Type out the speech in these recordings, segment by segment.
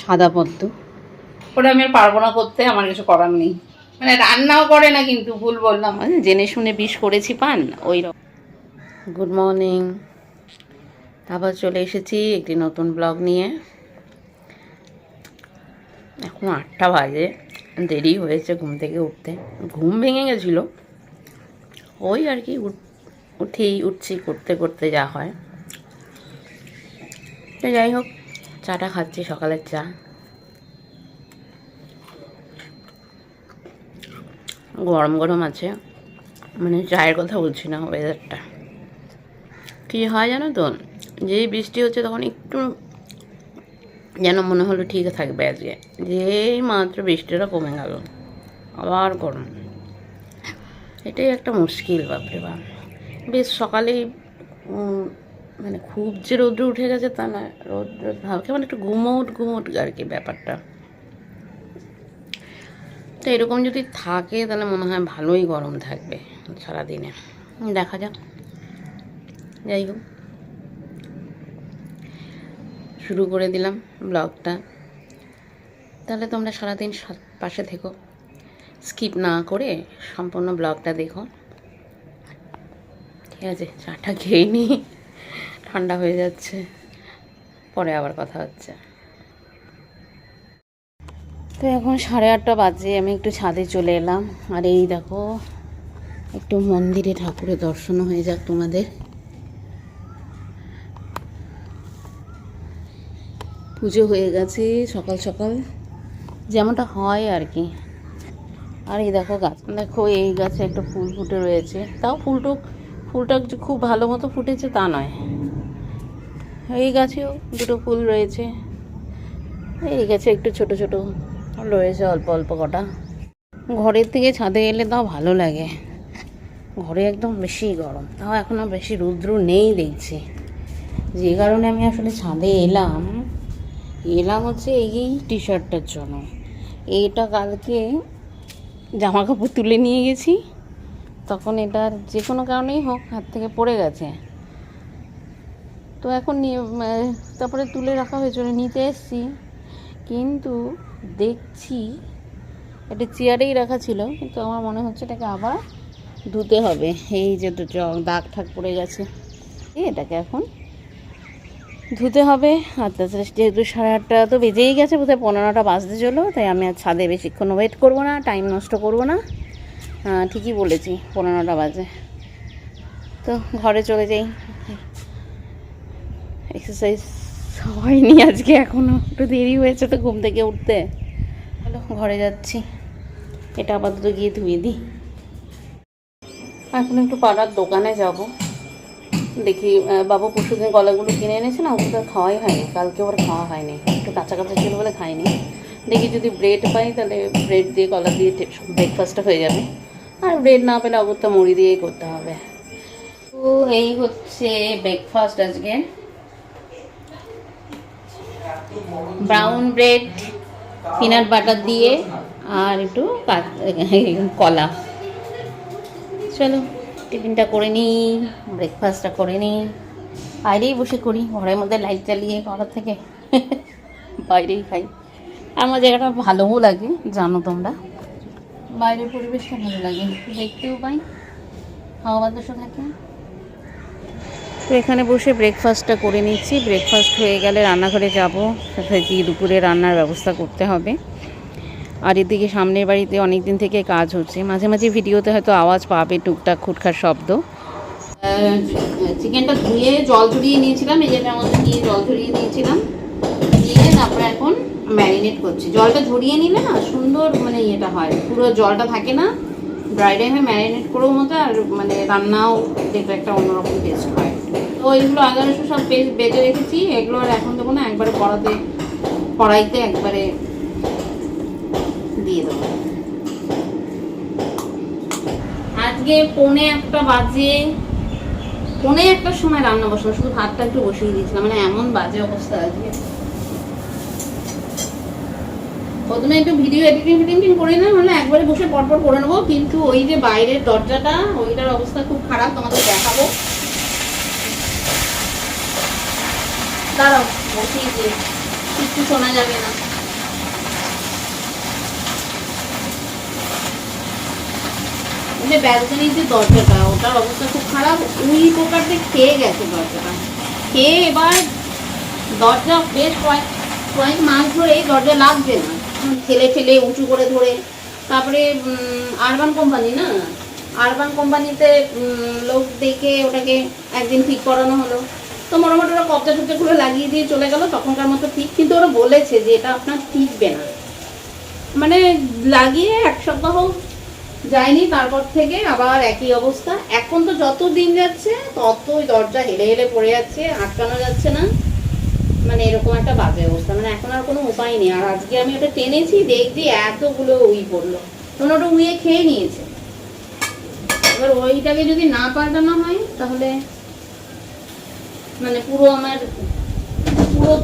সাদা পদ্ম, ওটা আমি আর পারবো না করতে, আমার কিছু করার নেই। মানে রান্নাও করে না, কিন্তু ভুল বললাম, জেনে শুনে বিষ করেছি পান ওই রকম। গুড মর্নিং, আবার চলে এসেছি একটি নতুন ব্লগ নিয়ে। এখন 8টা বাজে, দেরি হয়েছে ঘুম থেকে উঠতে, ঘুম ভেঙে গেছিলো ওই আর কি, উঠছি করতে করতে যা হয়। তো যাই হোক, চাটা খাচ্ছি, সকালের চা। গরম গরম আছে, মানে চায়ের কথা বলছি না, ওয়েদারটা কী হয় জানো তো, যেই বৃষ্টি হচ্ছে তখন একটু যেন মনে হলো ঠিক থাকবে আজকে, যেই মাত্র বৃষ্টিটা কমে গেল আবার গরম। এটাই একটা মুশকিল, বাপরে বাপ। বেশ সকালেই মানে খুব যে রৌদ্র উঠে গেছে তা না, রৌদ্র ভাব কেমন একটু গুমোট আর কি ব্যাপারটা। তো এরকম যদি থাকে তাহলে মনে হয় ভালোই গরম থাকবে সারাদিনে, দেখা যাক। যাই হোক, শুরু করে দিলাম ব্লগটা। তাহলে তোমরা সারাদিন পাশে থেকো, স্কিপ না করে সম্পূর্ণ ব্লগটা দেখো, ঠিক আছে? চাটা খেয়ে নিই, ঠান্ডা হয়ে যাচ্ছে, পরে আবার কথা হচ্ছে। তো এখন 8:30 বাজে, আমি একটু ছাদে চলে এলাম। আর এই দেখো, একটু মন্দিরে ঠাকুরের দর্শনও হয়ে যাক তোমাদের। পুজো হয়ে গেছে সকাল সকাল, যেমনটা হয় আর কি। আর এই দেখো গাছ, দেখো এই গাছে একটা ফুল ফুটে রয়েছে, তাও ফুলটা খুব ভালো মতো ফুটেছে তা নয়, এই গাছেও দুটো ফুল রয়েছে, এই গাছে একটু ছোট ছোট রয়েছে অল্প অল্প কটা। ঘরের থেকে ছাদে এলে তাও ভালো লাগে, ঘরে একদম বেশি গরম, তাও এখনও বেশি রৌদ্র নেই দেখছি, যে কারণে আমি আসলে ছাদে এলাম হচ্ছে এই টি শার্টটার জন্য। এইটা কালকে জামা কাপড় তুলে নিয়ে গেছি, তখন এটার যে কোনো কারণেই হোক হাত থেকে পড়ে গেছে, তো এখন তারপরে তুলে রাখা হয়েছিল, নিতে এসেছি, কিন্তু দেখছি এটা চেয়ারেই রাখা ছিল, কিন্তু আমার মনে হচ্ছে এটাকে আবার ধুতে হবে। এই যে দাগ ঠাক পড়ে গেছে, এটাকে এখন ধুতে হবে। আর তাছাড়া যেহেতু 8:30 তো বেজেই গেছে, বোধহয় 15টা বাজতে চলো, তাই আমি আর ছাদে বেশিক্ষণ ওয়েট করবো না, টাইম নষ্ট করবো না। ঠিকই বলেছি, 15টা বাজে, তো ঘরে চলে যাই। এক্সারসাইজ হয়নি আজকে, এখনও একটু দেরি হয়েছে তো ঘুম থেকে উঠতে। চলো ঘরে যাচ্ছি, এটা আপাতত গিয়ে ধুয়ে দিই। এখন একটু পাড়ার দোকানে যাব, দেখি বাবু পরশুদিন কলাগুলো কিনে এনেছে না, ওগুলো খাওয়াই হয়নি, কালকে ওর খাওয়া হয়নি, একটু কাঁচা কাঁচা ছিল বলে খাইনি। দেখি যদি ব্রেড পাই তাহলে ব্রেড দিয়ে কলা দিয়ে ব্রেকফাস্টটা হয়ে যাবে, আর ব্রেড না পেলে অগত্যা মুড়ি দিয়েই করতে হবে। তো এই হচ্ছে ব্রেকফাস্ট আজকে, ব্রাউন ব্রেড পিনাট বাটার দিয়ে আর একটু কলা। চলো টিফিনটা করে নিই, ব্রেকফাস্টটা করে নিই, বাইরেই বসে করি, ঘরের মধ্যে লাইট জ্বালিয়ে করার থেকে বাইরেই খাই। আমার জায়গাটা ভালোও লাগে জানো তোমরা, বাইরের পরিবেশটা ভালো লাগে, দেখতেও পাই, হাওয়া বাতাসও থাকে। তো এখানে বসে ব্রেকফাস্টটা করে নিচ্ছি, ব্রেকফাস্ট হয়ে গেলে রান্নাঘরে যাব, সেখানে গিয়ে দুপুরে রান্নার ব্যবস্থা করতে হবে। আর এদিকে সামনের বাড়িতে অনেক দিন থেকে কাজ হচ্ছে, মাঝে মাঝে ভিডিওতে হয়তো আওয়াজ পাবে, টুকটাক খুটখাট শব্দ। চিকেনটা ধুয়ে জল ঝরিয়ে নিয়েছিলাম, এই জায়গার মধ্যে দিয়ে জল ঝরিয়ে দিয়েছিলাম, দিয়ে তারপরে এখন ম্যারিনেট করছি। জলটা ঝরিয়ে নিলে না সুন্দর মানে ইয়েটা হয়, পুরো জলটা থাকে না, ড্রাই ড্রাই হয়ে ম্যারিনেট করেও মতো, আর মানে রান্নাও দেখবে একটা অন্যরকম টেস্ট হয়। তো এইগুলো আদা রসুন সব পেস্ট বেটে রেখেছি, এগুলো আর এখন দেবো না, একবারে কড়াইতে একবারে দিয়ে দেবো। আজকে 1:45 বাজে, 1:45 সময় রান্না বসানো, শুধু ভাতটা একটু বসিয়ে দিয়েছিলাম, মানে এমন বাজে অবস্থা আজকে। প্রথমে একটু ভিডিও এডিটিং করে না, মানে একবারে বসে পরপর করে নেবো, কিন্তু ওই যে বাইরের দরজাটা ওইটার অবস্থা খুব খারাপ, তোমাদের দেখাবো, দাঁড়াও বসিয়ে দিয়ে কিচ্ছু শোনা যাবে না। যে ব্যালকনির যে দরজাটা, ওটার অবস্থা খুব খারাপ। উই পোকাতে খেয়ে গেছে দরজাটা, খেয়ে এবার দরজা বেশ কয়েক মাস ধরে দরজা লাগছে না, ঠেলে ঠেলে উঁচু করে ধরে। তারপরে আরবান কোম্পানি না, আরবান কোম্পানিতে লোক দেখে ওটাকে একদিন ঠিক করানো হলো। তো মোটামুটি ওরা কবজা টবজাগুলো লাগিয়ে দিয়ে চলে গেল তখনকার মতো ঠিক। কিন্তু ওরা বলেছে যে এটা আপনার টিকবে না, মানে লাগিয়ে 1 সপ্তাহ যায়নি, তারপর থেকে আবার একই অবস্থা। এখন তো যত দিন যাচ্ছে ততই দরজা হেলে হেলে পড়ে যাচ্ছে, আটকানো যাচ্ছে না, মানে এরকম একটা বাজে অবস্থা। মানে এখন আর কোনো উপায় নেই। আর আজকে আমি ওটা টেনেছি, দেখছি এতগুলো উই পড়লো, তখন ওটা উইয়ে খেয়ে নিয়েছে। এবার ওইটাকে যদি না পাল্টানো হয় তাহলে মানে পুরো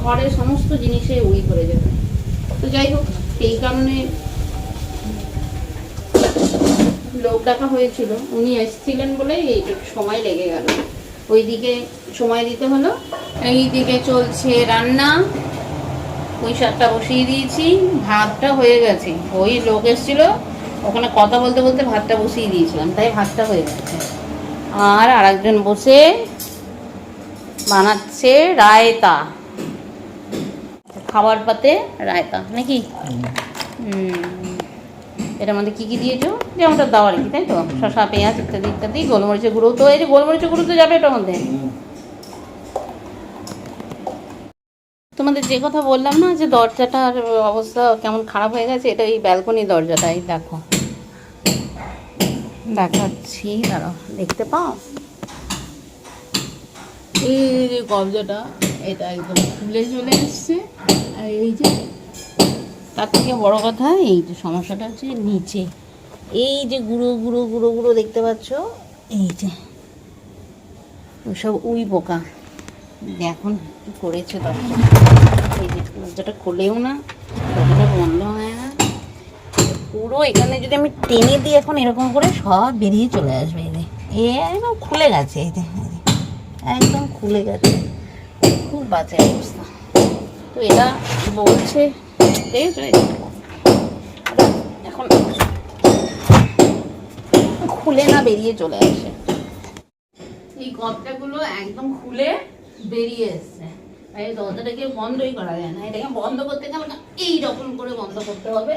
ঘরের সমস্ত জিনিসে উই পড়ে যাবে। তো যাই হোক, এই কারণে লোক ডাকা হয়েছিল, উনি এসেছিলেন বলে সময় লেগে গেল, ওইদিকে সময় দিতে হলো। এইদিকে চলছে রান্না, পুঁই শাকটা বসিয়ে দিয়েছি, ভাতটা হয়ে গেছে। ওই লোক এসেছিল, ওখানে কথা বলতে বলতে ভাতটা বসিয়ে দিয়েছিলাম, তাই ভাতটা হয়ে গেছে। আর আরেকজন বসে বানাচ্ছে রায়তা, খাবার পাতে রায়তা নাকি। এটার মধ্যে কী কী দিয়েছো, যেমনটা দাও আর কি, তাই তো? শসা, পেঁয়াজ ইত্যাদি ইত্যাদি, গোলমরিচের গুঁড়ো। তো এই যে গোলমরিচের গুঁড়ো তো যাবে এটার মধ্যে। তোমাদের যে কথা বললাম না যে দরজাটার অবস্থা কেমন খারাপ হয়ে গেছে, এটা এই ব্যালকনির দরজাটাই দেখো, দেখাচ্ছি, দাঁড়াও, দেখতে পাও? এই যে কবজাটা, এটা একদম খুলে চলে এসছে। আর এই যে তার থেকে বড় কথা, এই যে সমস্যাটা হচ্ছে নিচে এই যে গুঁড়ো গুঁড়ো গুঁড়ো গুঁড়ো দেখতে পাচ্ছ, এই যে ওসব উই পোকা। এখন কি করেছে দরজা, এই যে দরজাটা খোলেও না, দরজাটা বন্ধ হয় না পুরো। এখানে যদি আমি টেনে দিই এখন এরকম করে সব বেরিয়ে চলে আসবে। এই যে একদম খুলে গেছে, এই যে একদম খুলে গেছে, খুব বাজে অবস্থা। তো এটা বলছে এখন খুলে না বেরিয়ে চলে আসে, এই গর্তগুলো একদম খুলে বেরিয়ে এসছে। এই দরজাটাকে বন্ধই করা যায় না, এটাকে বন্ধ করতে গেলে এইরকম করে বন্ধ করতে হবে,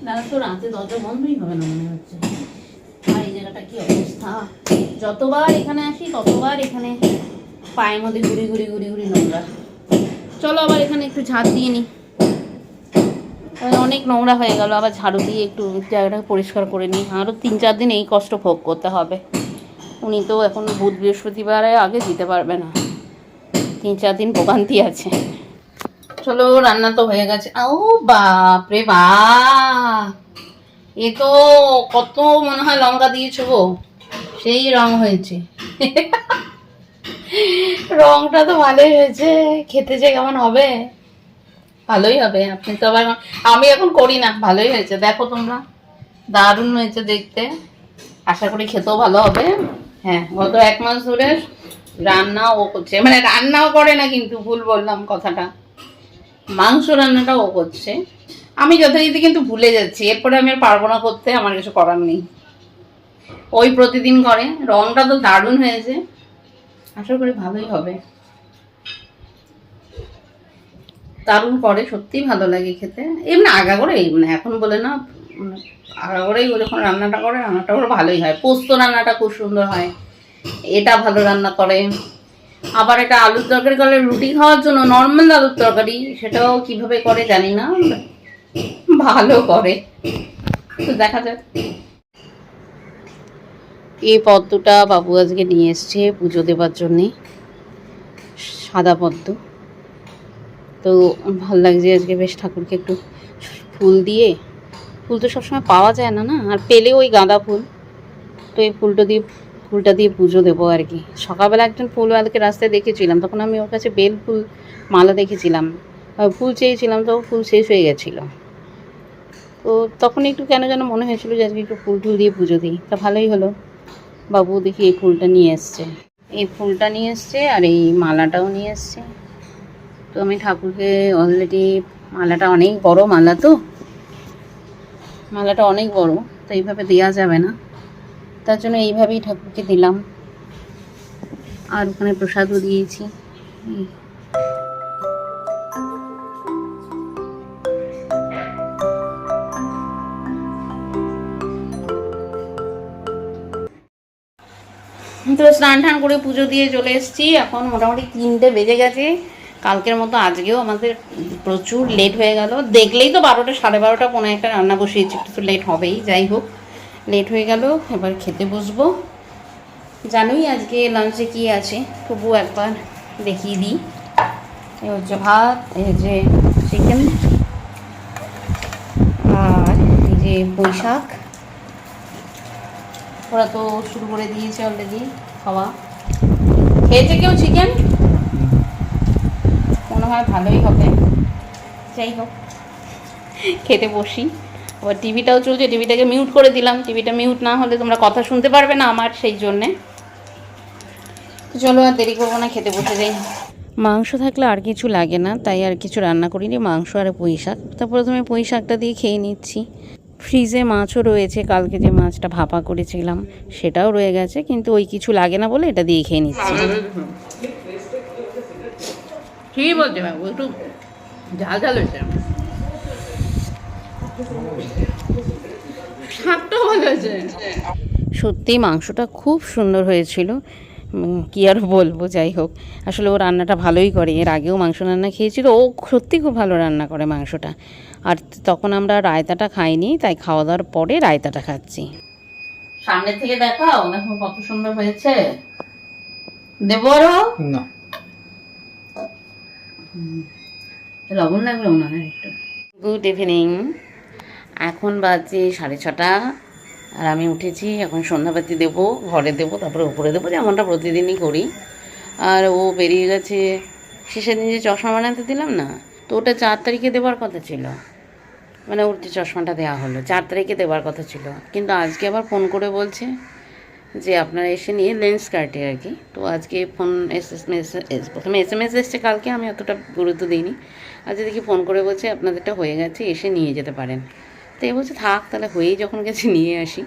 না তো রাতে দরজা বন্ধই হবে না মনে হচ্ছে। আর এই জায়গাটা কি অবস্থা, যতবার এখানে আসি ততবার এখানে পায়ের মধ্যে ঘুরি ঘুরি ঘুরি ঘুরি নোংরা। চলো আবার এখানে একটু ঝাড় দিয়ে নিই, অনেক নোংরা হয়ে গেল, আবার ঝাড়ু দিয়ে একটু জায়গাটাকে পরিষ্কার করে নিই। আরও 3-4 দিন এই কষ্ট ভোগ করতে হবে। উনি তো এখন বুধ বৃহস্পতিবারে আগে দিতে পারবে না, 3-4 দিন ভোগান্তি আছে। চলো, রান্না তো হয়ে গেছে। ও বাপ রে বাপ, এ তো কত মনে হয় লঙ্কা দিয়েছো গো, সেই রং হয়েছে। রংটা তো ভালোই হয়েছে, খেতে যে কেমন হবে, ভালোই হবে। আপনি তো আবার, আমি এখন করি না, ভালোই হয়েছে। দেখো তোমরা, দারুণ হয়েছে দেখতে, আশা করি খেতেও ভালো হবে। হ্যাঁ, গত 1 মাস ধরে রান্না ও করছে, মানে রান্নাও করে না, কিন্তু ভুল বললাম কথাটা, মাংস রান্নাটা ও করছে। আমি যথারীতি কিন্তু ভুলে যাচ্ছি, এরপরে আমি আর পারবো না করতে, আমার কিছু করার নেই। ওই প্রতিদিন করে। রংটা তো দারুণ হয়েছে, আশা করি ভালোই হবে। দারুণ করে, সত্যিই ভালো লাগে খেতে। এমনি আগা করে, মানে এখন বলে না, আগা করেই যখন রান্নাটা করে, রান্নাটা করে ভালোই হয়। পোস্ত রান্নাটা খুব সুন্দর হয়, এটা ভালো রান্না করে। আবার এটা আলুর তরকারি করে রুটি খাওয়ার জন্য, নর্মাল আলুর তরকারি, সেটাও কিভাবে করে জানি না, ভালো করে। তো দেখা যাক। এই পদ্মটা বাবু আজকে নিয়ে এসছে পুজো দেবার জন্যে, সাদা পদ্ম। তো ভালো লাগছে আজকে, বেশ ঠাকুরকে একটু ফুল দিয়ে, ফুল তো সবসময় পাওয়া যায় না না, আর পেলে ওই গাঁদা ফুল, তো এই ফুলটা দিয়ে পুজো দেবো আর কি। সকালবেলা একজন ফুলওয়ালাকে রাস্তায় দেখেছিলাম, তখন আমি ওর কাছে বেল ফুল মালা দেখেছিলাম, ফুল চেয়েছিলাম, তো ফুল শেষ হয়ে গেছিলো। তো তখন একটু কেন যেন মনে হয়েছিল যে আজকে একটু ফুল দিয়ে পুজো দিই, তা ভালোই হলো। বাবু দেখি এই ফুলটা নিয়ে এসছে, এই ফুলটা নিয়ে এসছে, আর এই মালাটাও নিয়ে এসছে। তো আমি ঠাকুরকে অলরেডি, মালাটা অনেক বড় মালা, তো মালাটা অনেক বড়, তো এইভাবে দেওয়া যাবে না, তার জন্য এইভাবেই ঠাকুরকে দিলাম। আর ওখানে প্রসাদও দিয়েছি। তো স্নান টান করে পুজো দিয়ে চলে এসেছি। এখন মোটামুটি 3টে বেজে গেছে। কালকের মতো আজকেও আমাদের প্রচুর লেট হয়ে গেল। দেখলেই তো 12টা, 12:30, 1:45 রান্না বসিয়েছি, একটু তো লেট হবেই। যাই হোক, লেট হয়ে গেল। এবার খেতে বসবো। জানোই আজকে লাঞ্চে কি আছে, তবু একবার দেখিয়ে দিই। এই হচ্ছে ভাত, এই হচ্ছে চিকেন, আর এই যে পুঁই শাক। ওরা তো শুরু করে দিয়েছে অলরেডি খাওয়া। খেয়েছে কেউ চিকেন? মনে হয় ভালোই হবে। যাই হোক, খেতে বসি। আবার টিভিটাও চলছে, টিভিটাকে মিউট করে দিলাম। টিভিটা মিউট না হলে তোমরা কথা শুনতে পারবে না আমার, সেই জন্যে। চলো আর দেরি করবো না, খেতে বসে যাই। মাংস থাকলে আর কিছু লাগে না, তাই আর কিছু রান্না করিনি। মাংস আর পুঁই শাক। তা প্রথমে পুঁই শাকটা দিয়ে খেয়ে নিচ্ছি। ফ্রিজে মাছও রয়েছে, কালকে যে মাছটা ভাপা করেছিলাম সেটাও রয়ে গেছে, কিন্তু ওই কিছু লাগে না বলে এটা দিয়ে খেয়ে নিচ্ছি। ঠিক বলছে বাবু, একটু ঝাল ঝাল হয়েছে। শাকটাও ভালো হয়েছে। সত্যি মাংসটা খুব সুন্দর হয়েছিল, কি আর বলবো। যাই হোক, আসলে ও রান্নাটা ভালোই করে। এর আগেও মাংস রান্না খেয়েছিল, ও সত্যি খুব ভালো রান্না করে মাংসটা। আর তখন আমরা রায়তাটা খাইনি, তাই খাওয়া দাওয়ার পরে রায়তাটা খাচ্ছি। সামনে থেকে দেখাও, দেখো কত সুন্দর হয়েছে। দেবো আরো না, লবণ লাগবে মনে হয় একটু। Good evening. এখন বাজে 6:30, আর আমি উঠেছি। এখন সন্ধ্যাবাতি দেবো, ঘরে দেবো, তারপরে উপরে দেবো, যেমনটা প্রতিদিনই করি। আর ও বেরিয়ে গেছে। শেষের দিন যে চশমা বানাতে দিলাম না, তো ওটা 4 তারিখে দেওয়ার কথা ছিল। মানে ওর যে চশমাটা দেওয়া হলো 4 তারিখে দেওয়ার কথা ছিল, কিন্তু আজকে আবার ফোন করে বলছে যে আপনারা এসে নিয়ে লেন্স কাটে আর কি। তো আজকে ফোন প্রথমে SMS এসছে কালকে, আমি অতটা গুরুত্ব দিইনি। আজকে দেখি ফোন করে বলছে আপনাদেরটা হয়ে গেছে, এসে নিয়ে যেতে পারেন। তো এ বলছে থাক তাহলে, হয়েই যখন গেছে নিয়ে আসি।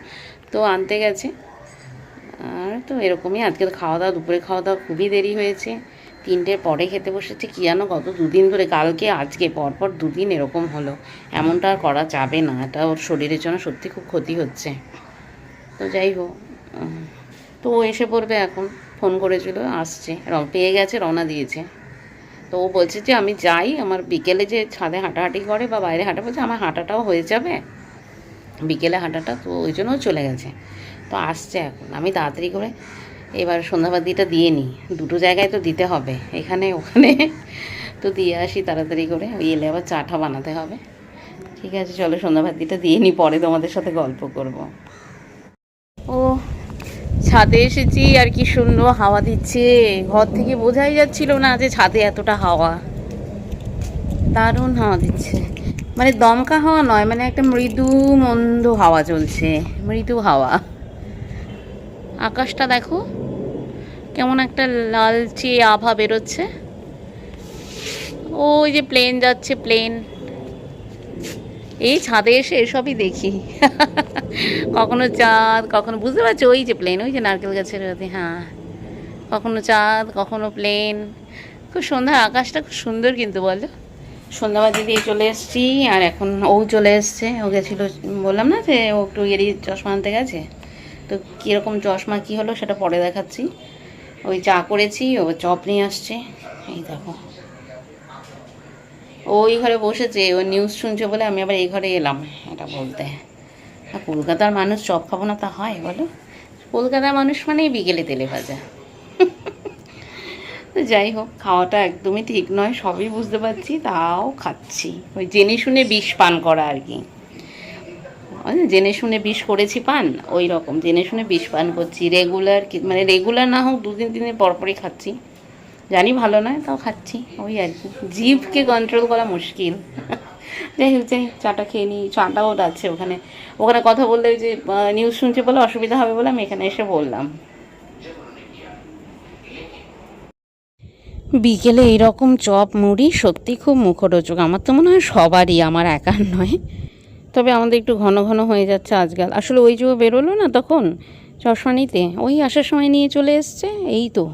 তো আনতে গেছে। আর তো এরকমই আজকে খাওয়া দাওয়া, দুপুরে খাওয়া দাওয়া খুবই দেরি হয়েছে। 3টের পরে খেতে বসেছি। কী জানো, গত 2 দিন ধরে, কালকে আজকে পরপর 2 দিন এরকম হলো। এমনটা আর করা যাবে না, এটা ওর শরীরের জন্য সত্যি খুব ক্ষতি হচ্ছে। তো যাই হোক, তো ও এসে পড়বে এখন। ফোন করেছিল, আসছে, পেয়ে গেছে, রওনা দিয়েছে। তো ও বলছে যে আমি যাই, আমার বিকেলে যে ছাদে হাঁটাহাঁটি করে বা বাইরে হাঁটা, বলছে আমার হাঁটাটাও হয়ে যাবে বিকেলে হাঁটাটা, তো ওই জন্যও চলে গেছে। তো আসছে এখন। আমি তাড়াতাড়ি করে এবার সন্ধ্যাবাতিটা দিয়ে নিই, 2 জায়গায় তো দিতে হবে, এখানে ওখানে। তো দিয়ে আসি তাড়াতাড়ি করে, ওই এলে আবার চাটা বানাতে হবে। ঠিক আছে, চলো সন্ধ্যাবাতিটা দিয়ে নিই, পরে তোমাদের সাথে গল্প করব। ও ছাদে এসেছি, আর কি সুন্দর হাওয়া দিচ্ছে। ঘর থেকে বোঝাই যাচ্ছিল না যে ছাদে এতটা হাওয়া। দারুণ হাওয়া দিচ্ছে, মানে দমকা হাওয়া নয়, মানে একটা মৃদু মন্দ হাওয়া চলছে, মৃদু হাওয়া। আকাশটা দেখো কেমন একটা লালচে আভা বেরোচ্ছে। ওই যে প্লেন যাচ্ছে, প্লেন। এই ছাদে এসে এসবই দেখি। কখনো চাঁদ, কখনো, বুঝতে পারছো, ওই যে প্লেন, ওই যে নারকেল গাছের ওতে, হ্যাঁ, কখনো চাঁদ, কখনো প্লেন। খুব সন্ধ্যার আকাশটা খুব সুন্দর কিন্তু, বলো। সন্ধ্যাবাতি দিয়ে চলে এসেছি, আর এখন ও চলে এসছে। ও গেছিলো, বললাম না যে ও একটু চশমা আনতে গেছে। তো কীরকম চশমা কী হলো সেটা পরে দেখাচ্ছি। ওই চা করেছি, ও চপ নিয়ে আসছে, এই দেখো। ওই ঘরে বসেছে, ও নিউজ শুনছে বলে আমি আবার এই ঘরে এলাম এটা বলতে। আর কলকাতার মানুষ চপ খাবো না তা হয়, বলো? কলকাতার মানুষ মানেই বিকেলে তেলে ভাজা। তো যাই হোক, খাওয়াটা একদমই ঠিক নয়, সবই বুঝতে পারছি, তাও খাচ্ছি। ওই জেনে শুনে বিষ পান করা আর কি। জেনে শুনে বিষ করেছি পান, ওই রকম জেনে শুনে বিষ পান করছি। রেগুলার, মানে রেগুলার না হোক, 2 দিন 3 দিন পরপরই খাচ্ছি। জানি ভালো নয়, তাও খাচ্ছি, ওই আর কি। জিভকে কন্ট্রোল করা মুশকিল। যাই হোক, যাই চাটা খেয়ে নিই। চাটাও যাচ্ছে ওখানে, ওখানে কথা বললে ওই যে নিউজ শুনছে বলে অসুবিধা হবে বলে আমি এখানে এসে বললাম। বিকেলে এইরকম চপ মুড়ি সত্যি খুব মুখরোচক। আমার তো মনে হয় সবারই, আমার একার নয়। তবে আমাদের একটু ঘন ঘন হয়ে যাচ্ছে আজকাল। আসলে ওই যে বেরোলো না তখন, চশমা নিতে? ওই আসার সময় নিয়ে চলে এসছে। এই তো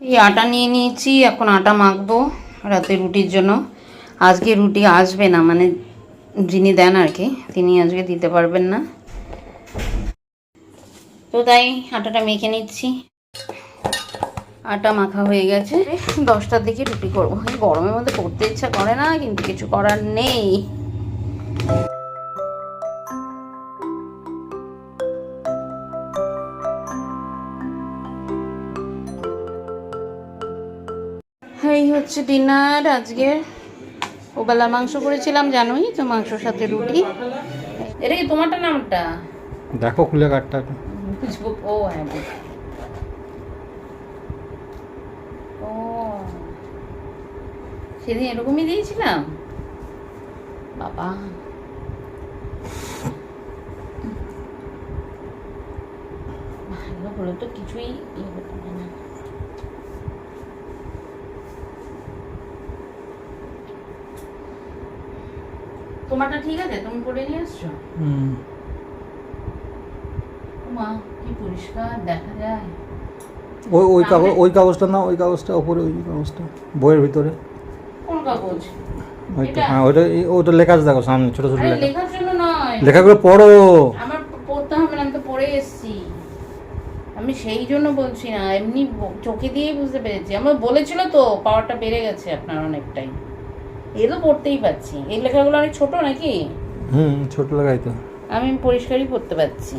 এই আটা নিয়ে নিয়েছি, এখন আটা মাখবো রাতে রুটির জন্য। আজকে রুটি আসবে না, মানে যিনি দেন আর কি তিনি আজকে দিতে পারবেন না, তো তাই আটাটা মেখে নিচ্ছি। আটা মাখা হয়ে গেছে, 10টার দিকে রুটি করবো। এই গরমের মধ্যে করতে ইচ্ছা করে না, কিন্তু কিছু করার নেই। এই হচ্ছে ডিনার আজকের। ওবেলা মাংস করেছিলাম জানোই তো, মাংসর সাথে রুটি। এটা কি তোমারটা নামটা দেখো খুলে কাঠটা। বুঝবো। ও হ্যাঁ, ও সেদিন এরকমই দিয়েছিলাম বাবা। ভালো হলো তো, কিছুই ইয়ে করতে হবে না। তোমারটা ঠিক আছে, তুমি করে নিয়ে আসছো। মা কি পরিষ্কার দেখা যায়। ওই ওই কাগজ, ওই কাগজটা না, ওই কাগজটা ওপরে, ওই কাগজটা বইয়ের ভিতরে। কোন কাগজ? ওইটা, হ্যাঁ ওইটা, ওটা লেখা আছে দেখো সামনে, ছোট ছোট আরে লেখা। লেখার জন্য নয়, লেখাগুলো পড়ো। আমার পড়তে হবে না, আমি তো পড়ে এসেছি। আমি সেই জন্য বলছি না, এমনি চোখে দিয়েই বুঝতে পেরেছি। আমার বলেছিল তো পাওয়ারটা বেড়ে গেছে আপনার অনেকটাই। এই তো পড়তেই পারছি। এই লেখাগুলো অনেক ছোট নাকি? ছোট লেখাই তো। আমি পরিষ্কারই পড়তে পারছি।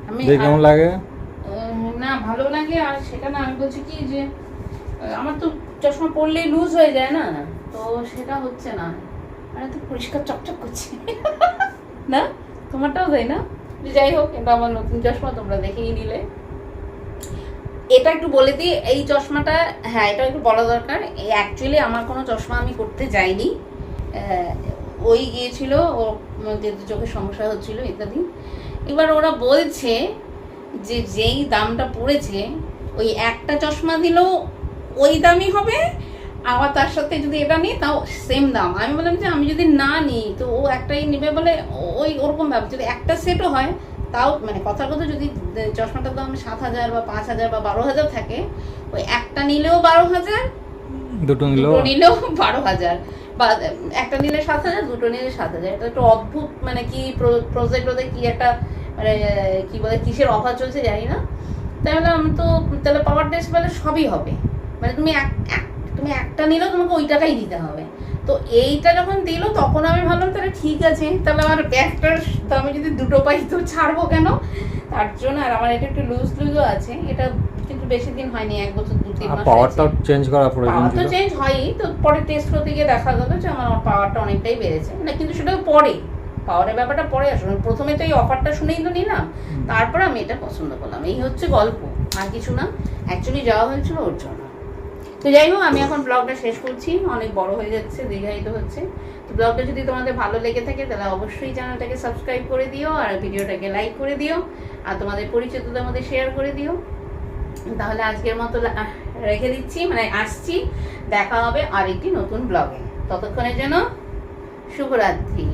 আমি কেমন লাগে? না ভালো লাগে। আর সেটা না, আমি বলছি কি যে আমার তো চশমা পরলেই লুজ হয়ে যায় না, তো সেটা হচ্ছে না। আর তো পরিষ্কার চকচক করছে না? তোমারটাও তাই না? যাই হোক, এটা আমার নতুন চশমা, তোমরা দেখেই নিলে। এটা একটু বলে দিই, এই চশমাটা, হ্যাঁ এটা একটু বলা দরকার। এই অ্যাকচুয়ালি আমার কোনো চশমা আমি করতে যাইনি। ওই গিয়েছিল, ও যেহেতু চোখের সমস্যা হচ্ছিল ইত্যাদি। এবার ওরা বলছে যে যেই দামটা পড়েছে, ওই একটা চশমা দিলেও ওই দামই হবে, আবার তার সাথে যদি এটা নিই তাও সেম দাম। আমি বললাম যে আমি যদি না নিই তো ও একটাই নেবে বলে, ওই ওরকম ভাবে যদি একটা সেটও হয় তাও, মানে কথার কথা, যদি চশমাটার দাম 7,000 বা 5,000 বা 12,000 থাকে, ওই একটা নিলেও 12,000, দুটো নিলেও 12,000, বা একটা নিলে 7,000, দুটো নিলে 7,000। এটা একটু অদ্ভুত, মানে কি প্রজেক্ট ওদের কি একটা, মানে কি বলে, কিসের অফার চলছে জানি না। তাই বলে আমি তো তাহলে পাওয়ার টেস্ট বলে সবই হবে, মানে তুমি তুমি একটা নিলেও তোমাকে ওই টাকাই দিতে হবে। তো এইটা যখন দিল তখন আমি ভাবলাম তাহলে ঠিক আছে, তাহলে আমার ব্যাগটার তো আমি যদি দুটো পাই তো ছাড়বো কেন, তার জন্য। আর আমার এটা একটু লুজও আছে, এটা কিন্তু বেশি দিন হয়নি, 1 বছর 2-3 মাস। পাওয়ারটা চেঞ্জ করা প্রয়োজন ছিল। পাওয়ার তো চেঞ্জ হয়ই, তো পরে টেস্ট করতে গিয়ে দেখা গেল যে আমার পাওয়ারটা অনেকটাই বেড়েছে না, কিন্তু সেটাও পরে, পাওয়ারের ব্যাপারটা পরে আসলে। প্রথমে তো এই অফারটা শুনেই তো নিলাম, তারপর আমি এটা পছন্দ করলাম। এই হচ্ছে গল্প, আর কিছু না। অ্যাকচুয়ালি যাওয়া হয়েছিল ওর জন্য। তো যাই হোক, আমি এখন ব্লগটা শেষ করছি, অনেক বড় হয়ে যাচ্ছে, দীর্ঘায়িত হচ্ছে। তো ব্লগটা যদি তোমাদের ভালো লেগে থাকে তাহলে অবশ্যই চ্যানেলটাকে সাবস্ক্রাইব করে দিও, আর ভিডিওটাকে লাইক করে দিও, আর তোমাদের পরিচিতদের মধ্যে শেয়ার করে দিও। তাহলে আজকের মতো রেখে দিচ্ছি, মানে আসছি, দেখা হবে আরেকটি নতুন ব্লগে। ততক্ষণের জন্য শুভরাত্রি।